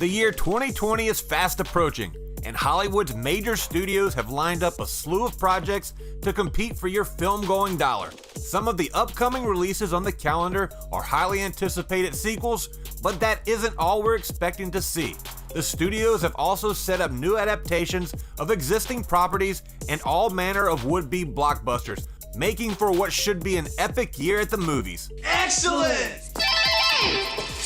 The year 2020 is fast approaching, and Hollywood's major studios have lined up a slew of projects to compete for your film-going dollar. Some of the upcoming releases on the calendar are highly anticipated sequels, but that isn't all we're expecting to see. The studios have also set up new adaptations of existing properties and all manner of would-be blockbusters, making for what should be an epic year at the movies. Excellent!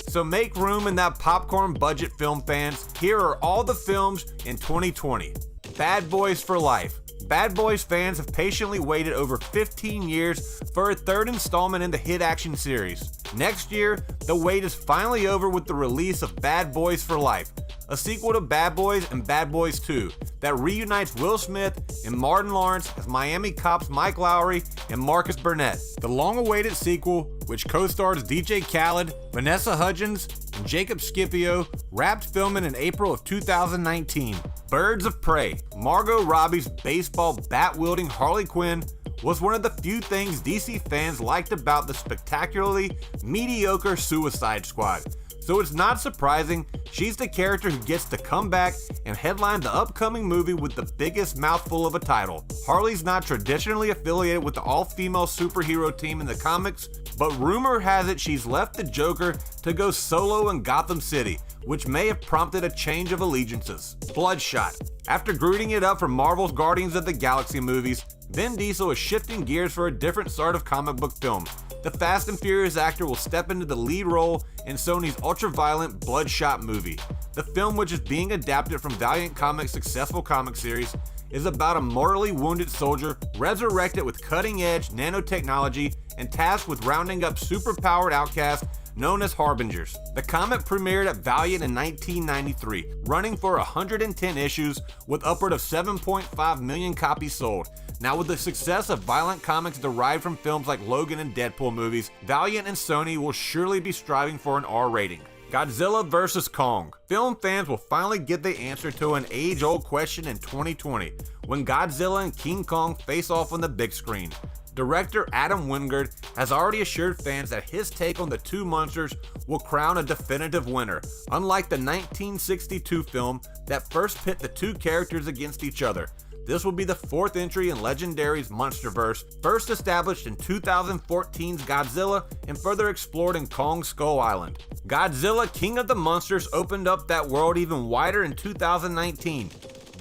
So make room in that popcorn budget, film fans. Here are all the films in 2020. Bad Boys for Life. Bad Boys fans have patiently waited over 15 years for a third installment in the hit action series. Next year, the wait is finally over with the release of Bad Boys for Life, a sequel to Bad Boys and Bad Boys 2 that reunites Will Smith and Martin Lawrence as Miami cops Mike Lowrey and Marcus Burnett. The long-awaited sequel, which co-stars DJ Khaled, Vanessa Hudgens, and Jacob Scipio, wrapped filming in April of 2019. Birds of Prey. Margot Robbie's baseball bat-wielding Harley Quinn was one of the few things DC fans liked about the spectacularly mediocre Suicide Squad. So it's not surprising she's the character who gets to come back and headline the upcoming movie with the biggest mouthful of a title. Harley's not traditionally affiliated with the all-female superhero team in the comics, but rumor has it she's left the Joker to go solo in Gotham City, which may have prompted a change of allegiances. Bloodshot. After grooting it up for Marvel's Guardians of the Galaxy movies, Vin Diesel is shifting gears for a different sort of comic book film. The Fast and Furious actor will step into the lead role in Sony's ultra-violent Bloodshot movie. The film, which is being adapted from Valiant Comics' successful comic series, is about a mortally wounded soldier resurrected with cutting-edge nanotechnology and tasked with rounding up super-powered outcasts known as Harbingers. The comic premiered at Valiant in 1993, running for 110 issues with upward of 7.5 million copies sold. Now, with the success of violent comics derived from films like Logan and Deadpool movies, Valiant and Sony will surely be striving for an R rating. Godzilla vs. Kong. Film fans will finally get the answer to an age-old question in 2020, when Godzilla and King Kong face off on the big screen. Director Adam Wingard has already assured fans that his take on the two monsters will crown a definitive winner, unlike the 1962 film that first pit the two characters against each other. This will be the fourth entry in Legendary's Monsterverse, first established in 2014's Godzilla and further explored in Kong Skull Island. Godzilla King of the Monsters opened up that world even wider in 2019,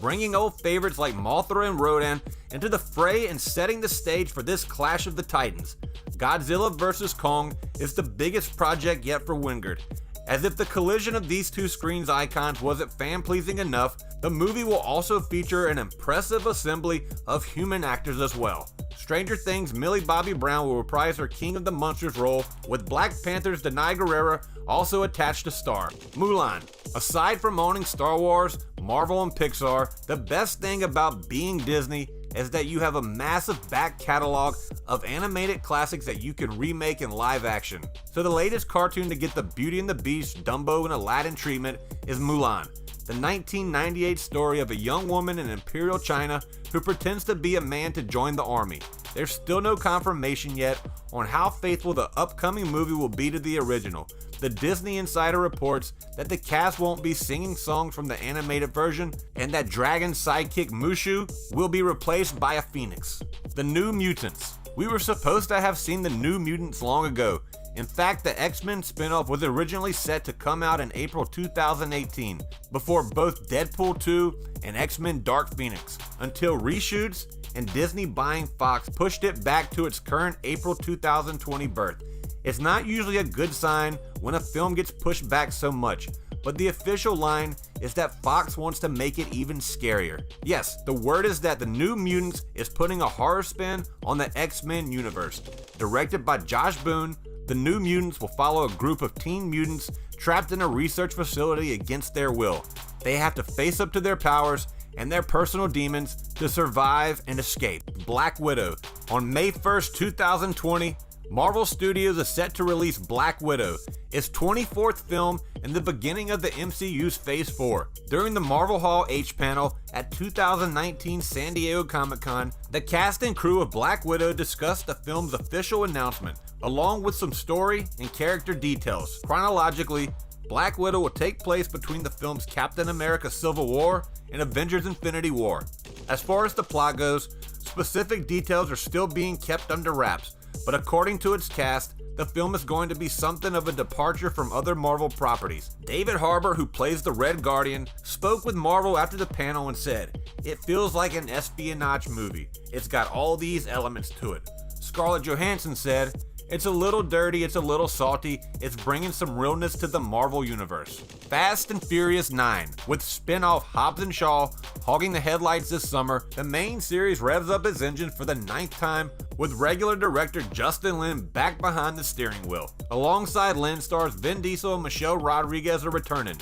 bringing old favorites like Mothra and Rodan into the fray and setting the stage for this clash of the titans. Godzilla vs. Kong is the biggest project yet for Wingard. As if the collision of these two screens icons wasn't fan-pleasing enough, the movie will also feature an impressive assembly of human actors as well. Stranger Things' Millie Bobby Brown will reprise her King of the Monsters role, with Black Panther's Danai Gurira also attached to star. Mulan. Aside from owning Star Wars, Marvel, and Pixar, the best thing about being Disney is that you have a massive back catalog of animated classics that you can remake in live action. So the latest cartoon to get the Beauty and the Beast, Dumbo, and Aladdin treatment is Mulan, the 1998 story of a young woman in Imperial China who pretends to be a man to join the army. There's still no confirmation yet on how faithful the upcoming movie will be to the original. The Disney Insider reports that the cast won't be singing songs from the animated version and that Dragon's sidekick Mushu will be replaced by a phoenix. The New Mutants. We were supposed to have seen the New Mutants long ago. In fact, the X-Men spin-off was originally set to come out in April 2018, before both Deadpool 2 and X-Men Dark Phoenix, until reshoots and Disney buying Fox pushed it back to its current April 2020 birth. It's not usually a good sign when a film gets pushed back so much, but the official line is that Fox wants to make it even scarier. Yes, the word is that the New Mutants is putting a horror spin on the X-Men universe. Directed by Josh Boone, the New Mutants will follow a group of teen mutants trapped in a research facility against their will. They have to face up to their powers and their personal demons to survive and escape. Black Widow. On May 1st, 2020, Marvel Studios is set to release Black Widow, its 24th film and the beginning of the MCU's Phase 4. During the Marvel Hall H panel at 2019 San Diego Comic-Con, the cast and crew of Black Widow discussed the film's official announcement, along with some story and character details. Chronologically, Black Widow will take place between the films Captain America Civil War and Avengers Infinity War. As far as the plot goes, specific details are still being kept under wraps, but according to its cast, the film is going to be something of a departure from other Marvel properties. David Harbour, who plays the Red Guardian, spoke with Marvel after the panel and said, "It feels like an espionage movie. It's got all these elements to it." Scarlett Johansson said, "It's a little dirty, it's a little salty, it's bringing some realness to the Marvel Universe." Fast and Furious 9, with spin-off Hobbs and Shaw hogging the headlights this summer, the main series revs up its engine for the 9th time, with regular director Justin Lin back behind the steering wheel. Alongside Lin, stars Vin Diesel and Michelle Rodriguez are returning.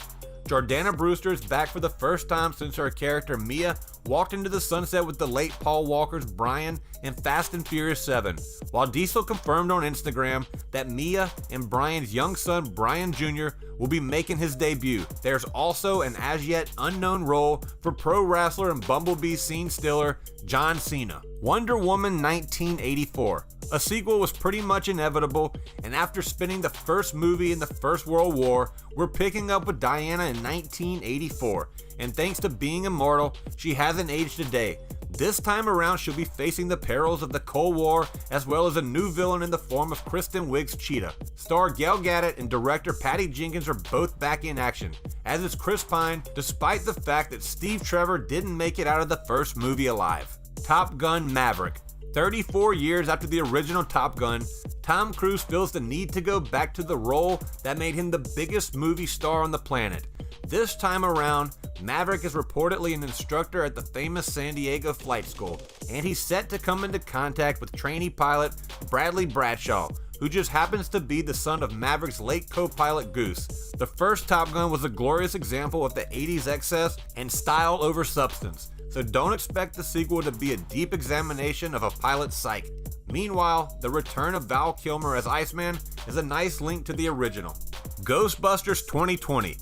Jordana Brewster is back for the first time since her character Mia walked into the sunset with the late Paul Walker's Brian in Fast and Furious 7, while Diesel confirmed on Instagram that Mia and Brian's young son Brian Jr. will be making his debut. There's also an as yet unknown role for pro wrestler and Bumblebee scene stealer John Cena. Wonder Woman 1984. A sequel was pretty much inevitable, and after spinning the first movie in the First World War, we're picking up with Diana in 1984, and thanks to being immortal, she hasn't aged a day. This time around, she'll be facing the perils of the Cold War, as well as a new villain in the form of Kristen Wiig's Cheetah. Star Gal Gadot and director Patty Jenkins are both back in action, as is Chris Pine, despite the fact that Steve Trevor didn't make it out of the first movie alive. Top Gun Maverick. 34 years after the original Top Gun, Tom Cruise feels the need to go back to the role that made him the biggest movie star on the planet. This time around, Maverick is reportedly an instructor at the famous San Diego Flight School, and he's set to come into contact with trainee pilot Bradley Bradshaw, who just happens to be the son of Maverick's late co-pilot Goose. The first Top Gun was a glorious example of the 80s excess and style over substance, so don't expect the sequel to be a deep examination of a pilot's psyche. Meanwhile, the return of Val Kilmer as Iceman is a nice link to the original. Ghostbusters 2020.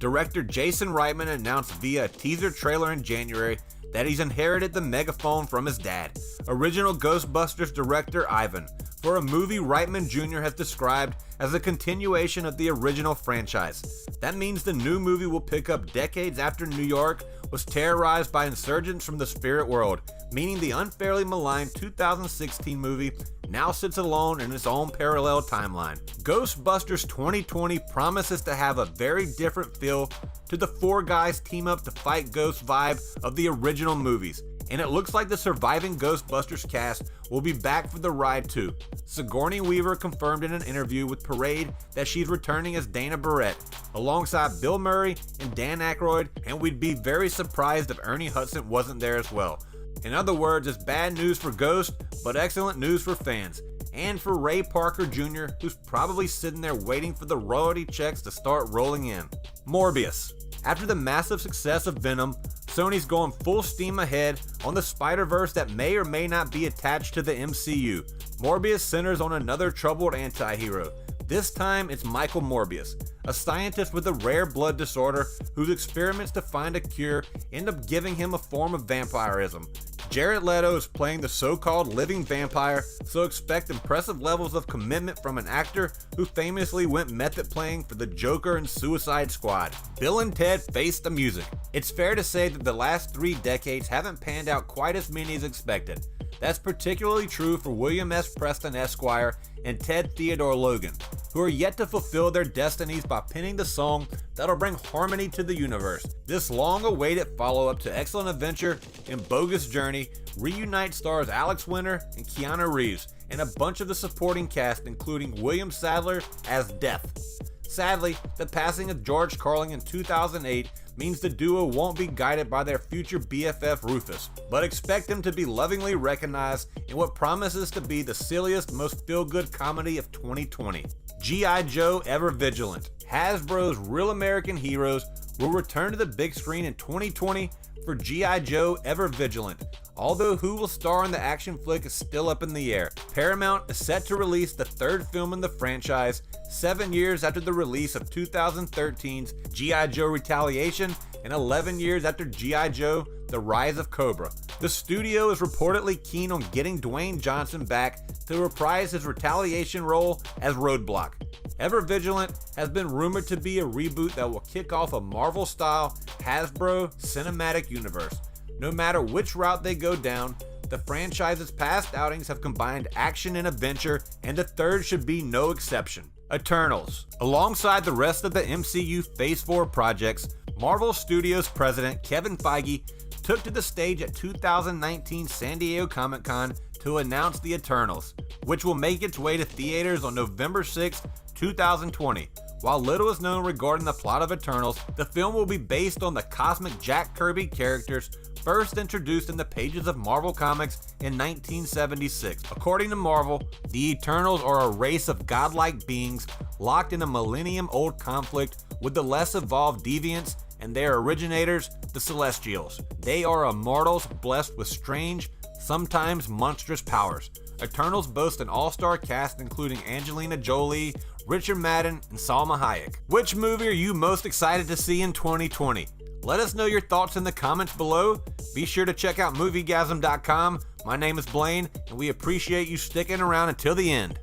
Director Jason Reitman announced via a teaser trailer in January that he's inherited the megaphone from his dad, original Ghostbusters director Ivan, for a movie Reitman Jr. has described as a continuation of the original franchise. That means the new movie will pick up decades after New York was terrorized by insurgents from the spirit world, meaning the unfairly maligned 2016 movie now sits alone in its own parallel timeline. Ghostbusters 2020 promises to have a very different feel to the four guys team up to fight ghosts vibe of the original movies, and it looks like the surviving Ghostbusters cast will be back for the ride too. Sigourney Weaver confirmed in an interview with Parade that she's returning as Dana Barrett, alongside Bill Murray and Dan Aykroyd, and we'd be very surprised if Ernie Hudson wasn't there as well. In other words, it's bad news for Ghost, but excellent news for fans. And for Ray Parker Jr., who's probably sitting there waiting for the royalty checks to start rolling in. Morbius. After the massive success of Venom, Sony's going full steam ahead on the Spider-Verse that may or may not be attached to the MCU. Morbius centers on another troubled anti-hero. This time, it's Michael Morbius, a scientist with a rare blood disorder whose experiments to find a cure end up giving him a form of vampirism. Jared Leto is playing the so-called living vampire, so expect impressive levels of commitment from an actor who famously went method playing for the Joker and Suicide Squad. Bill and Ted Face the Music. It's fair to say that the last 3 decades haven't panned out quite as many as expected. That's particularly true for William S. Preston Esquire and Ted Theodore Logan, who are yet to fulfill their destinies by penning the song that'll bring harmony to the universe. This long-awaited follow-up to Excellent Adventure and Bogus Journey reunites stars Alex Winter and Keanu Reeves, and a bunch of the supporting cast including William Sadler as Death. Sadly, the passing of George Carlin in 2008 means the duo won't be guided by their future BFF Rufus, but expect them to be lovingly recognized in what promises to be the silliest, most feel-good comedy of 2020. G.I. Joe Ever Vigilant. Hasbro's Real American Heroes will return to the big screen in 2020 for G.I. Joe Ever Vigilant, although who will star in the action flick is still up in the air. Paramount is set to release the 3rd film in the franchise 7 years after the release of 2013's G.I. Joe Retaliation and 11 years after G.I. Joe The Rise of Cobra. The studio is reportedly keen on getting Dwayne Johnson back to reprise his Retaliation role as Roadblock. Ever Vigilant has been rumored to be a reboot that will kick off a Marvel-style Hasbro cinematic universe. No matter which route they go down, the franchise's past outings have combined action and adventure, and the third should be no exception. Eternals. Alongside the rest of the MCU Phase 4 projects, Marvel Studios president Kevin Feige took to the stage at 2019 San Diego Comic-Con to announce the Eternals, which will make its way to theaters on November 6, 2020. While little is known regarding the plot of Eternals, the film will be based on the cosmic Jack Kirby characters first introduced in the pages of Marvel Comics in 1976. According to Marvel, the Eternals are a race of godlike beings locked in a millennium-old conflict with the less evolved deviants and their originators, the Celestials. They are immortals blessed with strange, sometimes monstrous powers. Eternals boast an all-star cast including Angelina Jolie, Richard Madden, and Salma Hayek. Which movie are you most excited to see in 2020? Let us know your thoughts in the comments below. Be sure to check out Moviegasm.com. My name is Blaine, and we appreciate you sticking around until the end.